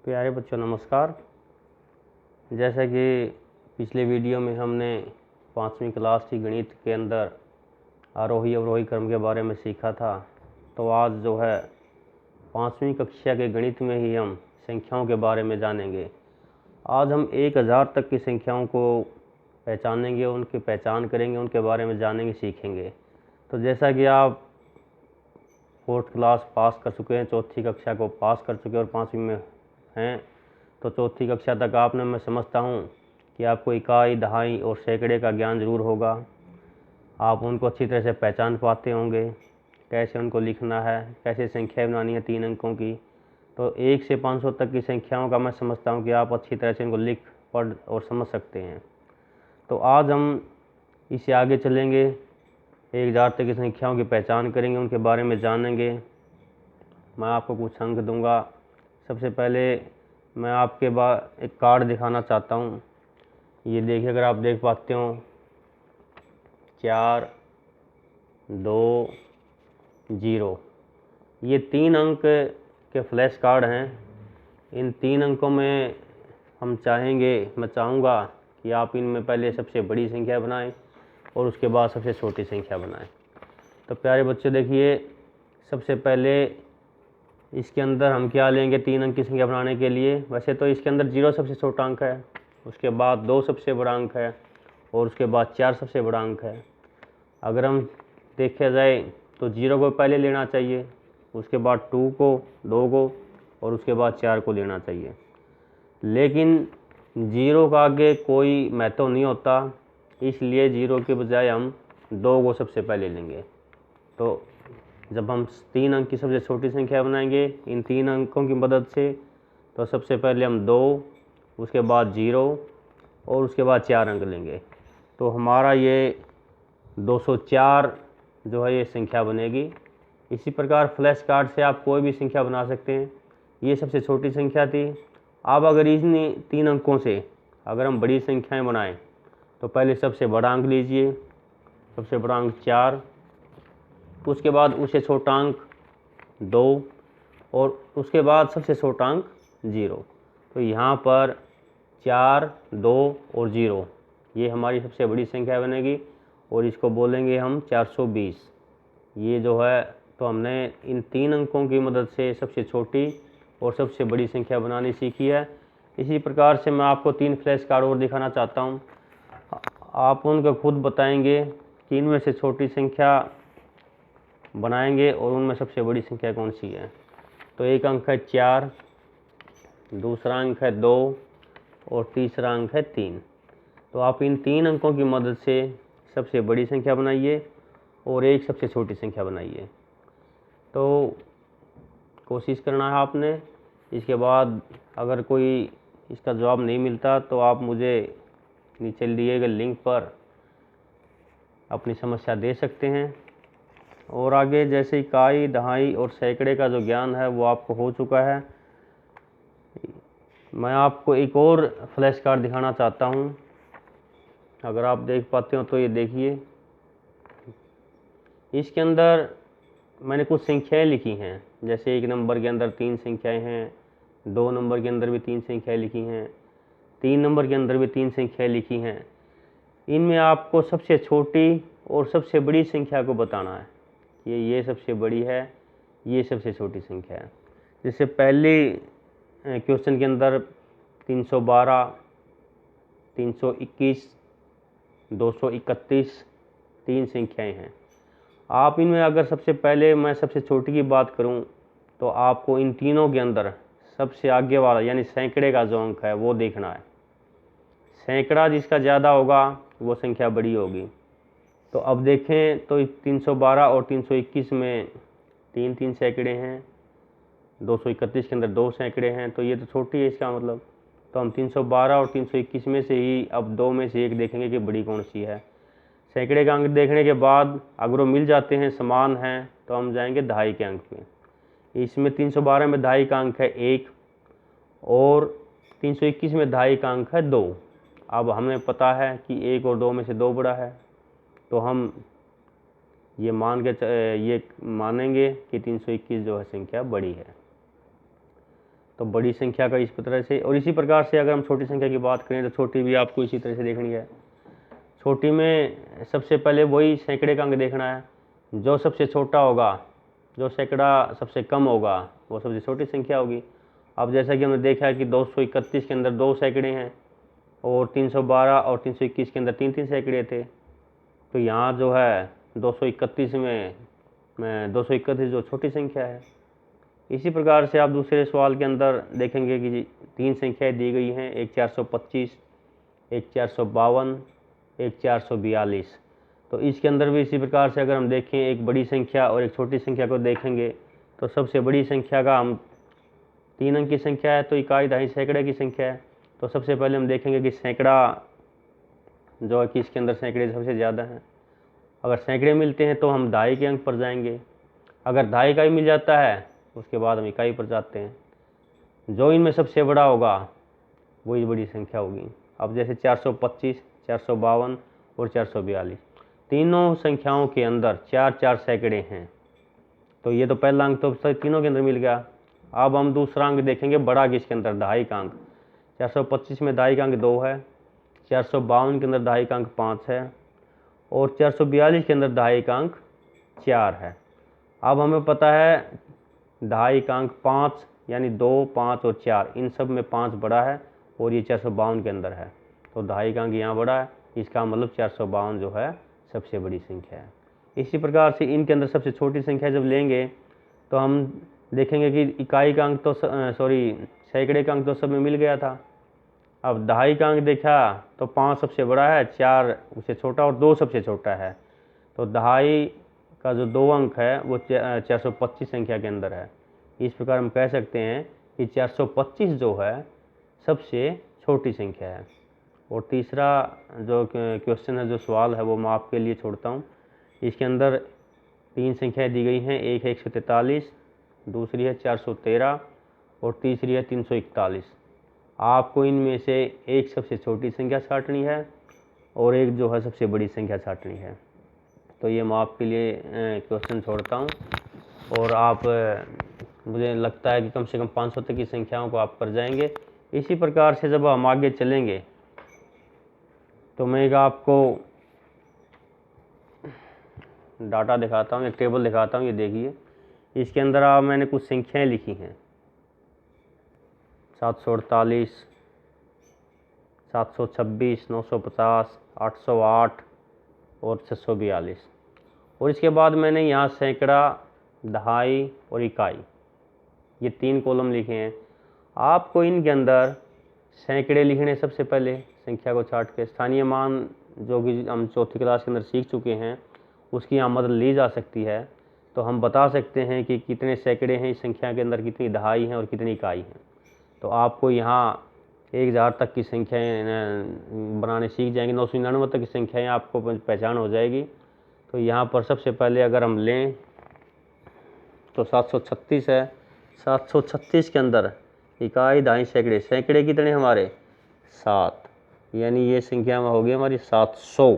प्यारे बच्चों नमस्कार। जैसा कि पिछले वीडियो में हमने 5वीं क्लास की गणित के अंदर आरोही अवरोही क्रम के बारे में सीखा था, तो आज जो है 5वीं कक्षा के गणित में ही हम संख्याओं के बारे में जानेंगे। आज हम 1000 तक की संख्याओं को पहचानेंगे, उनकी पहचान करेंगे, उनके बारे में जानेंगे, सीखेंगे। तो जैसा कि आप 4th क्लास पास कर चुके हैं, 4थी कक्षा को पास कर चुके हैं और 5वीं में हैं, तो 4थी कक्षा तक आपने, मैं समझता हूँ कि आपको इकाई, दहाई और सैकड़े का ज्ञान ज़रूर होगा। आप उनको अच्छी तरह से पहचान पाते होंगे, कैसे उनको लिखना है, कैसे संख्या बनानी है 3 अंकों की। तो 1 से 500 तक की संख्याओं का मैं समझता हूँ कि आप अच्छी तरह से इनको लिख, पढ़ और समझ सकते हैं। तो आज हम इससे आगे चलेंगे, 1000 तक की संख्याओं की पहचान करेंगे, उनके बारे में जानेंगे। मैं आपको कुछ अंक दूंगा। सबसे पहले मैं आपके बाद एक कार्ड दिखाना चाहता हूँ। ये देखिए, अगर आप देख पाते हो 4 2 0, ये 3 अंक के फ्लैश कार्ड हैं। इन 3 अंकों में मैं चाहूँगा कि आप इनमें पहले सबसे बड़ी संख्या बनाएं और उसके बाद सबसे छोटी संख्या बनाएं। तो प्यारे बच्चे देखिए, सबसे पहले इसके अंदर हम क्या लेंगे 3 अंक की संख्या बनाने के लिए। वैसे तो इसके अंदर 0 सबसे छोटा अंक है, उसके बाद 2 सबसे बड़ा अंक है और उसके बाद 4 सबसे बड़ा अंक है। अगर हम देखा जाए तो 0 को पहले लेना चाहिए, उसके बाद 2 को और उसके बाद 4 को लेना चाहिए। लेकिन 0 का आगे कोई महत्व नहीं होता, इसलिए 0 के बजाय हम 2 को सबसे पहले लेंगे। तो जब हम 3 अंक की सबसे छोटी संख्या बनाएंगे इन 3 अंकों की मदद से, तो सबसे पहले हम 2, उसके बाद 0 और उसके बाद 4 अंक लेंगे। तो हमारा ये 204 जो है ये संख्या बनेगी। इसी प्रकार फ्लैश कार्ड से आप कोई भी संख्या बना सकते हैं। ये सबसे छोटी संख्या थी। अब अगर इन 3 अंकों से अगर हम बड़ी संख्याएं बनाएं, तो पहले सबसे बड़ा अंक लीजिए, सबसे बड़ा अंक 4, उसके बाद उससे छोटा अंक 2 और उसके बाद सबसे छोटा अंक 0। तो यहाँ पर 4, 2 और 0 ये हमारी सबसे बड़ी संख्या बनेगी और इसको बोलेंगे हम 420। ये जो है, तो हमने इन 3 अंकों की मदद से सबसे छोटी और सबसे बड़ी संख्या बनानी सीखी है। इसी प्रकार से मैं आपको 3 फ्लैश कार्ड और दिखाना चाहता हूँ। आप उनको खुद बताएंगे कि इनमें से छोटी संख्या बनाएंगे और उनमें सबसे बड़ी संख्या कौन सी है। तो एक अंक है 4, दूसरा अंक है 2 और तीसरा अंक है 3। तो आप इन 3 अंकों की मदद से सबसे बड़ी संख्या बनाइए और एक सबसे छोटी संख्या बनाइए। तो कोशिश करना है आपने। इसके बाद अगर कोई इसका जवाब नहीं मिलता तो आप मुझे नीचे दिए गए लिंक पर अपनी समस्या दे सकते हैं। और आगे जैसे इकाई, दहाई और सैकड़े का जो ज्ञान है वो आपको हो चुका है। मैं आपको एक और फ्लैश कार्ड दिखाना चाहता हूँ। अगर आप देख पाते हो तो ये देखिए, इसके अंदर मैंने कुछ संख्याएं लिखी हैं। जैसे 1 नंबर के अंदर 3 संख्याएं हैं, 2 नंबर के अंदर भी 3 संख्याएं लिखी हैं, 3 नंबर के अंदर भी 3 संख्याएं लिखी हैं। इनमें आपको सबसे छोटी और सबसे बड़ी संख्या को बताना है। ये सबसे बड़ी है, ये सबसे छोटी संख्या है। जैसे पहले क्वेश्चन के अंदर 312, 321, 231 3 संख्याएं हैं। आप इनमें अगर सबसे पहले मैं सबसे छोटी की बात करूं, तो आपको इन तीनों के अंदर सबसे आगे वाला यानी सैकड़े का जो अंक है वो देखना है। सैकड़ा जिसका ज़्यादा होगा वो संख्या बड़ी होगी। तो अब देखें तो 312 और 321 में 3 सैकड़े हैं, 231 के अंदर 2 सैकड़े हैं, तो ये तो छोटी है इसका मतलब। तो हम 312 और 321 में से ही अब 2 में से एक देखेंगे कि बड़ी कौन सी है। सैकड़े का अंक देखने के बाद अगर वो मिल जाते हैं, समान हैं, तो हम जाएंगे दहाई के अंक में। इसमें 312 में दहाई का अंक है 1 और 321 में दहाई का अंक है 2। अब हमें पता है कि 1 और 2 में से 2 बड़ा है, तो हम ये मानेंगे कि 321 जो है संख्या बड़ी है। तो बड़ी संख्या का इस तरह से, और इसी प्रकार से अगर हम छोटी संख्या की बात करें तो छोटी भी आपको इसी तरह से देखनी है। छोटी में सबसे पहले वही सैकड़े का अंक देखना है, जो सबसे छोटा होगा, जो सैकड़ा सबसे कम होगा वो सबसे छोटी संख्या होगी। अब जैसा कि हमने देखा है कि 231 के अंदर 2 सैकड़े हैं और 312 और 321 के अंदर 3 सैकड़े थे। तो यहाँ जो है 231 में 231 जो छोटी संख्या है। इसी प्रकार से आप दूसरे सवाल के अंदर देखेंगे कि 3 संख्याएं दी गई हैं, एक 425, एक 452, एक 442। तो इसके अंदर भी इसी प्रकार से अगर हम देखें एक बड़ी संख्या और एक छोटी संख्या को देखेंगे तो सबसे बड़ी संख्या का हम 3 अंक की संख्या है तो इकाई दहाई सैकड़े की संख्या है। तो सबसे पहले हम देखेंगे कि सैकड़ा जो है कि इसके अंदर सैकड़े सबसे ज़्यादा हैं। अगर सैकड़े मिलते हैं तो हम दहाई के अंक पर जाएंगे, अगर दहाई इकाई मिल जाता है उसके बाद हम इकाई पर जाते हैं। जो इनमें सबसे बड़ा होगा वही बड़ी संख्या होगी। अब जैसे 425, 452 और 442, तीनों संख्याओं के अंदर 4 सैकड़े हैं। तो ये तो पहला अंक तो तीनों के अंदर मिल गया। अब हम दूसरा अंक देखेंगे बड़ा किसके अंदर, दहाई का अंक। 425 में दहाई का अंक 2 है, 452 के अंदर दहाई का अंक 5 है और 442 के अंदर दहाई का अंक 4 है। अब हमें पता है दहाई का अंक 5 यानी 2, 5 और 4, इन सब में 5 बड़ा है और ये 452 के अंदर है। तो दहाई का अंक यहाँ बड़ा है, इसका मतलब 452 जो है सबसे बड़ी संख्या है। इसी प्रकार से इनके अंदर सबसे छोटी संख्या जब लेंगे तो हम देखेंगे कि इकाई का अंक तो सैकड़े का अंक तो सब में मिल गया था। अब दहाई का अंक देखा तो 5 सबसे बड़ा है, 4 उससे छोटा और 2 सबसे छोटा है। तो दहाई का जो 2 अंक है वो 425 संख्या के अंदर है। इस प्रकार हम कह सकते हैं कि 425 जो है सबसे छोटी संख्या है। और तीसरा जो क्वेश्चन है, जो सवाल है, वो मैं आपके लिए छोड़ता हूँ। इसके अंदर 3 संख्याएं दी गई हैं, एक है 143, दूसरी है 413 और तीसरी है 341। आपको इनमें से एक सबसे छोटी संख्या छांटनी है और एक जो है सबसे बड़ी संख्या छांटनी है। तो ये मैं आपके लिए क्वेश्चन छोड़ता हूँ और आप मुझे लगता है कि कम से कम 500 तक की संख्याओं को आप कर जाएंगे। इसी प्रकार से जब हम आगे चलेंगे तो मैं एक आपको डाटा दिखाता हूँ, एक टेबल दिखाता हूँ। ये देखिए, इसके अंदर आप मैंने कुछ संख्याएं लिखी हैं, 748, 726, 950, 808 और 642। और इसके बाद मैंने यहाँ सैकड़ा, दहाई और इकाई, ये 3 कॉलम लिखे हैं। आपको इनके अंदर सैकड़े लिखने सबसे पहले, संख्या को छांट के। स्थानीय मान जो कि हम चौथी क्लास के अंदर सीख चुके हैं उसकी यहाँ मदद ली जा सकती है। तो हम बता सकते हैं कि कितने सैकड़े हैं इस संख्या के अंदर, कितनी दहाई हैं और कितनी इकाई हैं। तो आपको यहाँ 1000 तक की संख्याएँ बनाने सीख जाएंगे, 999 तक की संख्याएँ आपको पहचान हो जाएगी। तो यहाँ पर सबसे पहले अगर हम लें तो 736 है। 736 के अंदर इकाई, दहाई, सैकड़े, सैकड़े कितने हमारे 7, यानी ये संख्या में होगी हमारी 700।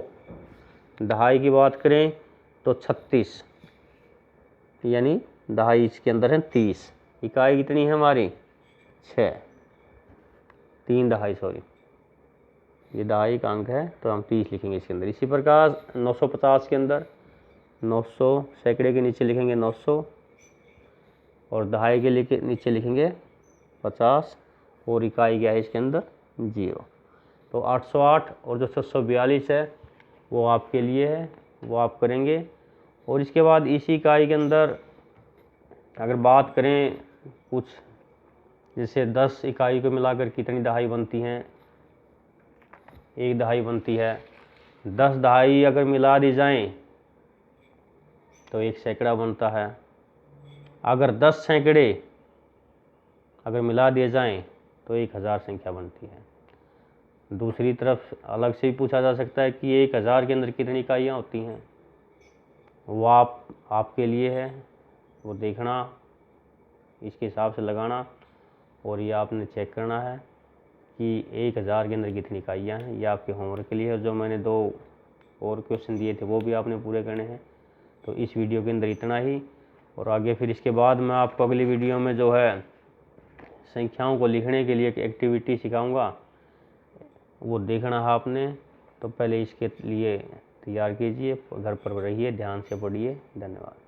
दहाई की बात करें तो 36, यानी दहाई इसके अंदर है 30। इकाई कितनी है हमारी 6, 3 दहाई, सॉरी ये दहाई का अंक है तो हम 30 लिखेंगे इसके अंदर। इसी प्रकार 950 के अंदर 900, सैकड़े के नीचे लिखेंगे 900 और दहाई के नीचे लिखेंगे 50 और इकाई क्या है इसके अंदर 0। तो 808 और जो 642 है वो आपके लिए है, वो आप करेंगे। और इसके बाद इसी इकाई के अंदर अगर बात करें कुछ, जैसे 10 इकाई को मिलाकर कितनी दहाई बनती हैं, 1 दहाई बनती है। 10 दहाई अगर मिला दी जाएं तो 1 सैकड़ा बनता है। अगर 10 सैकड़े अगर मिला दिए जाएं तो 1000 संख्या बनती है। दूसरी तरफ अलग से भी पूछा जा सकता है कि 1000 के अंदर कितनी इकाइयाँ होती हैं, वो आपके लिए है, वो देखना, इसके हिसाब से लगाना और ये आपने चेक करना है कि 1000 के अंदर कितनी इकाइयाँ हैं। ये आपके होमवर्क के लिए है। जो मैंने 2 और क्वेश्चन दिए थे वो भी आपने पूरे करने हैं। तो इस वीडियो के अंदर इतना ही, और आगे फिर इसके बाद मैं आपको अगली वीडियो में जो है संख्याओं को लिखने के लिए एक एक्टिविटी सिखाऊंगा, वो देखना है आपने। तो पहले इसके लिए तैयार कीजिए, घर पर रहिए, ध्यान से पढ़िए। धन्यवाद।